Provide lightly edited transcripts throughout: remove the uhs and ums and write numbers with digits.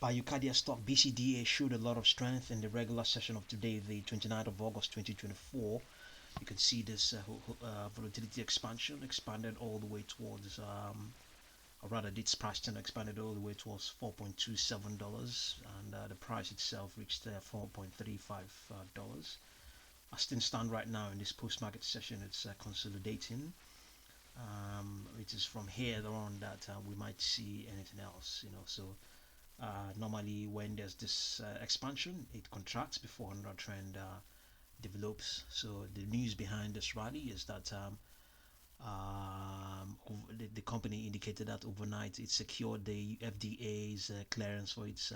Biocardia stock BCDA showed a lot of strength in the regular session of today, the 29th of August 2024. You can see this volatility expansion expanded all the way towards, or rather, its price channel expanded all the way towards $4.27, and the price itself reached $4.35. As things stand right now in this post-market session, it's consolidating. It is from here on that we might see anything else, so normally when there's this expansion, it contracts before another trend develops. So the news behind this rally is that the company indicated that overnight it secured the FDA's clearance for its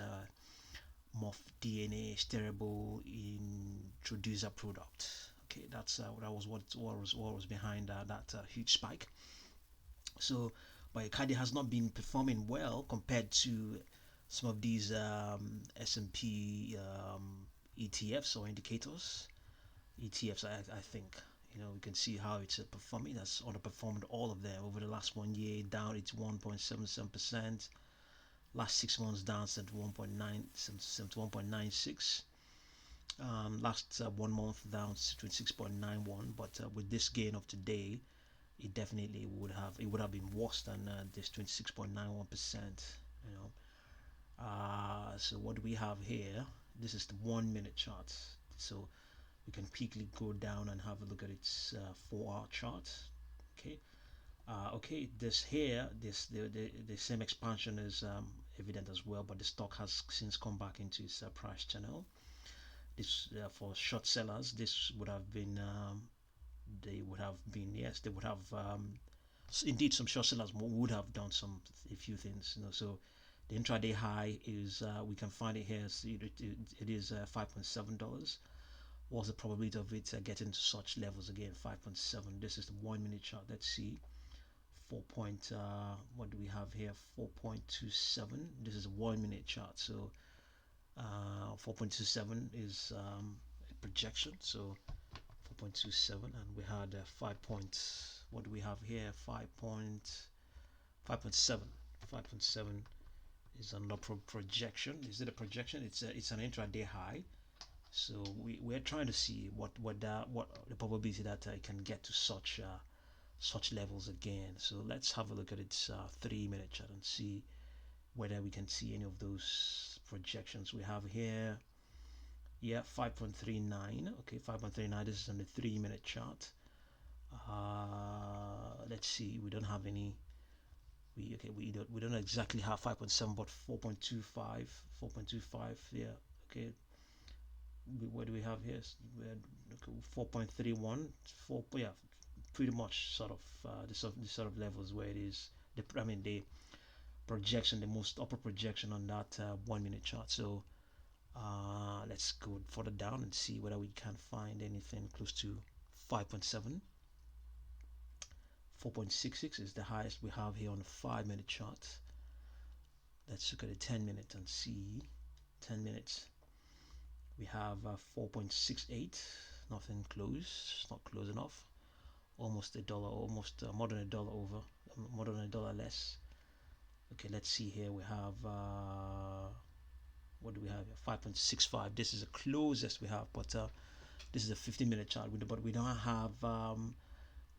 Morph DNA Steerable Introducer product. Okay, that was what was behind that huge spike. So biocardia has not been performing well compared to some of these S&P ETFs or indicators. ETFs, I think, we can see how it's performing. It has underperformed all of them over the last 1 year, down it's 1.77%. Last 6 months down to 1.96. Last 1 month down to 26.91. But with this gain of today, it definitely would have been worse than this 26.91%. So what do we have here? This is the 1 minute chart. So we can quickly go down and have a look at its 4-hour chart. Okay, the same expansion is evident as well, but the stock has since come back into its price channel. This for short sellers, this would have been they would have indeed, some short sellers would have done a few things, so the intraday high is we can find it here. It is $5.7. What's the probability of it getting to such levels again? 5.7. This is the 1 minute chart. Let's see. What do we have here? 4.27. This is a 1 minute chart. So 4.27 is a projection. So 4.27, and we had what do we have here? 5.7. 5.7 is another projection. Is it a projection? It's an intraday high. So we're trying to see what the probability that it can get to such levels again. So let's have a look at its 3 minute chart and see whether we can see any of those projections we have here. Yeah, 5.39. Okay, 5.39. This is on the 3 minute chart. Let's see. We don't have any. We don't exactly have 5.7, but 4.25. 4.25. Yeah. Okay. What do we have here? 4.31. Yeah, pretty much sort of the sort of levels where it is. The projection, the most upper projection on that 1 minute chart. So let's go further down and see whether we can find anything close to 5.7. 4.66 is the highest we have here on the 5 minute chart. Let's look at the 10 minute and see. 10 minutes. We have 4.68. Nothing close. Not close enough. Almost $1. Almost more than $1 over. More than $1 less. Okay, let's see here. We have what do we have here? 5.65. This is the closest we have, but this is a 15 minute chart. But we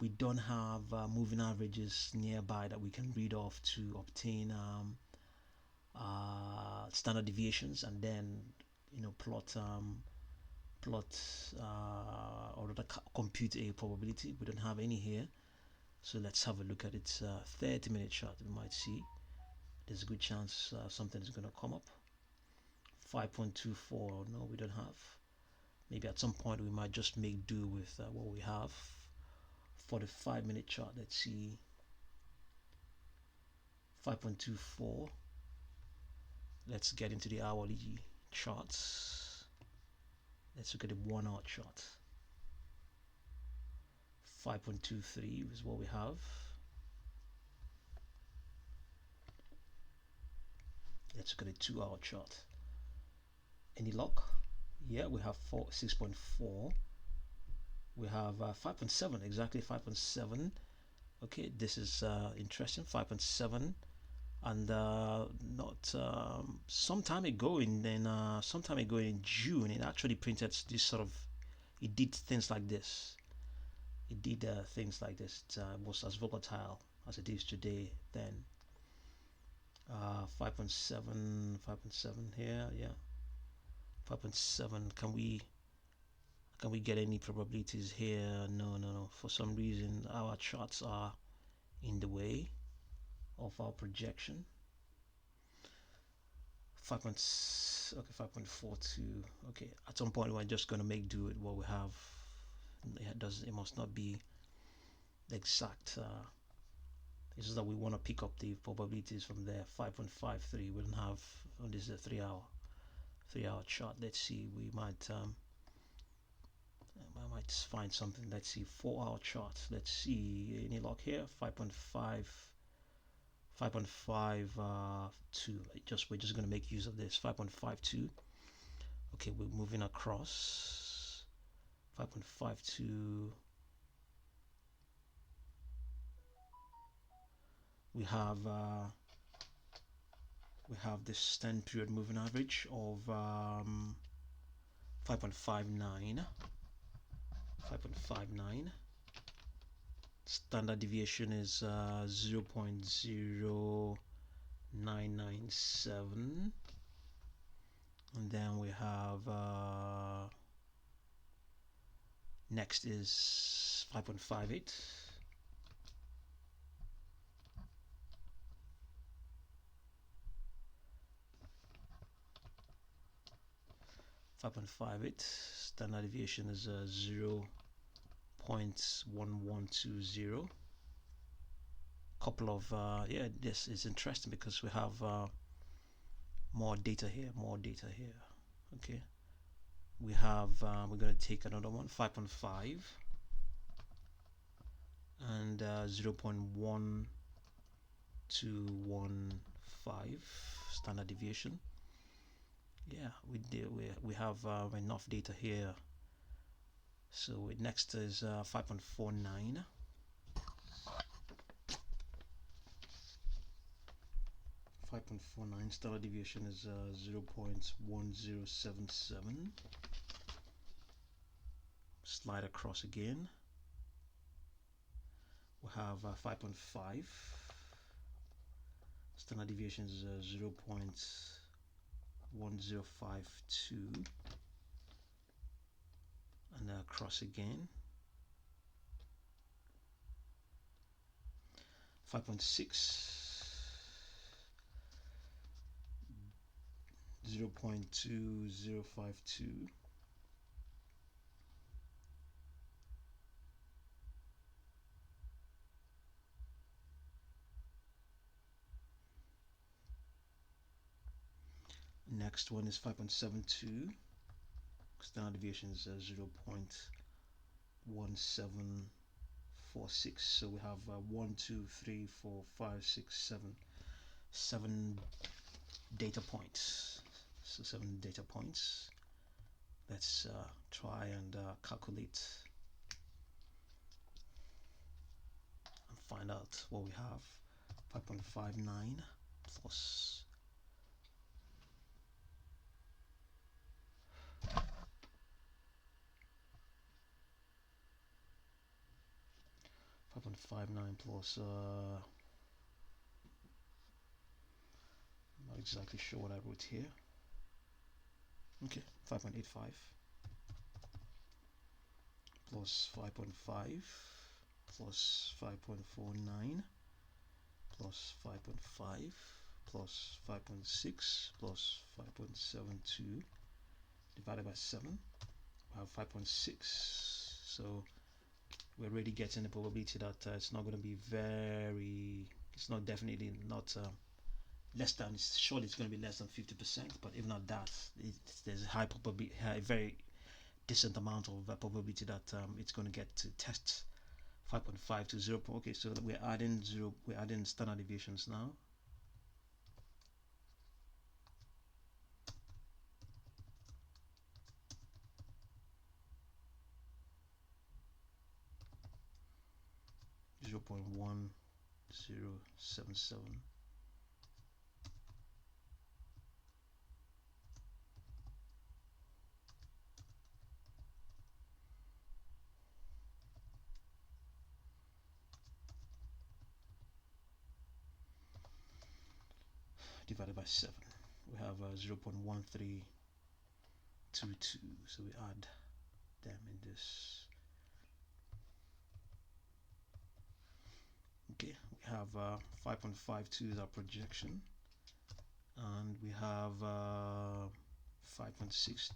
don't have moving averages nearby that we can read off to obtain standard deviations and then plot or rather compute a probability. We don't have any here. So let's have a look at its 30 minute chart. We might see there's a good chance something is going to come up. 5.24. No, we don't have. Maybe at some point we might just make do with what we have. For the 5 minute chart, let's see. 5.24. Let's get into the hourly charts. Let's look at the 1 hour chart. 5.23 is what we have. Let's look at the 2 hour chart. Any luck? Yeah, we have 6.4. We have 5.7, exactly 5.7. Okay, this is interesting. 5.7. and not some time ago in June, it actually printed this sort of, it did things like this. It did things like this. It was as volatile as it is today. Then 5.7, 5.7 here, yeah, 5.7. Can we get any probabilities here? No. For some reason, our charts are in the way of our projection. 5. Okay, 5.42. Okay, at some point we're just gonna make do with what we have. It must not be the exact. It's just that we want to pick up the probabilities from there. 5.53. We don't have. Oh, this is a 3-hour chart. Let's see. I might find something. Let's see. 4-hour chart. Let's see. Any luck here? 5.5. 5.52. We're just gonna make use of this. 5.52. Okay, we're moving across. 5.52. We have this 10 period moving average of 5.59. 5.59. Standard deviation is 0.0997, and then we have next is 5.58. 5.58. Standard deviation is 0.1120. Couple of this is interesting because we have more data here. Okay, we have we're going to take another one, 5.5 and 0.1215 standard deviation. Yeah, we have enough data here. So next is 5.49. 5.49. Standard deviation is 0.1077. Slide across again. We have 5.5. Standard deviation is 0.1052. And across again. 5.6. 0.2052. Next one is 5.72. Standard deviation is 0.1746. So we have 1, 2, 3, 4, 5, 6, 7 data points. So 7 data points. Let's try and calculate and find out what we have. 5.59 plus 5.59 plus I'm not exactly sure what I wrote here. Okay, 5.85 plus 5.5 plus 5.49 plus 5.5 plus 5.6 plus 5.72 divided by 7. We have 5.6. So we're already getting the probability that it's not going to be it's not definitely not less than, it's surely it's going to be less than 50%, but if not that, there's a high probability, a very decent amount of probability that it's going to get to test 5.5 to 0. Okay, so we're adding standard deviations now. .1077 divided by 7. We have 0.1322, so we add them in this. Okay, we have 5.52 is our projection, and we have 5.6,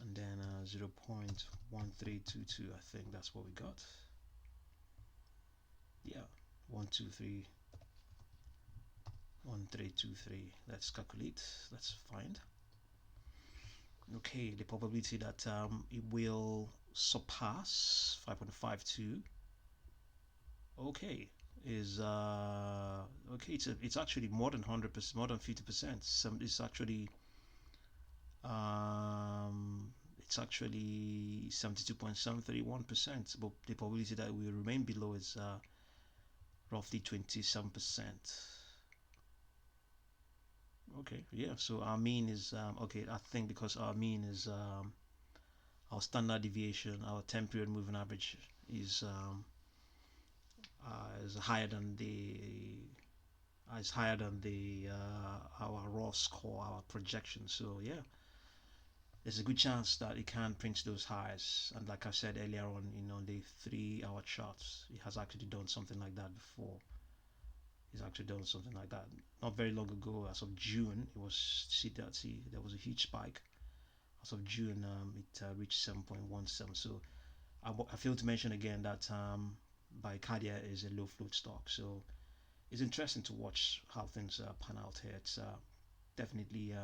and then 0.1322. I think that's what we got. Yeah, 123, 1323. Let's calculate. Let's find. Okay, the probability that it will surpass 5.52. Okay, is okay. It's actually more than 100%, more than 50%. It's actually it's actually 72.731%. But the probability that we remain below is roughly 27%. Okay, yeah. So our mean is okay. I think because our mean is our standard deviation, our 10-period moving average is higher than the our raw score, our projection. So yeah, there's a good chance that it can print those highs. And like I said earlier on, the 3-hour charts, it has actually done something like that before. It's actually done something like that not very long ago. As of June, it was there was a huge spike. As of June, it reached 7.17. So I failed to mention again that biocardia is a low float stock. So it's interesting to watch how things pan out here. It's definitely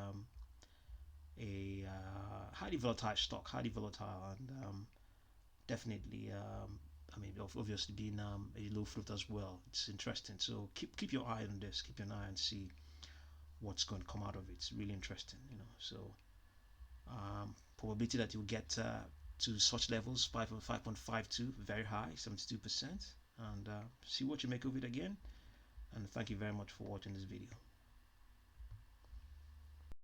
a highly volatile stock, highly volatile, and definitely, I mean, obviously being a low float as well. It's interesting. So keep your eye on this. Keep your eye and see what's going to come out of it. It's really interesting, So probability that you'll get to such levels, 5.52, very high, 72%, and see what you make of it again. And thank you very much for watching this video.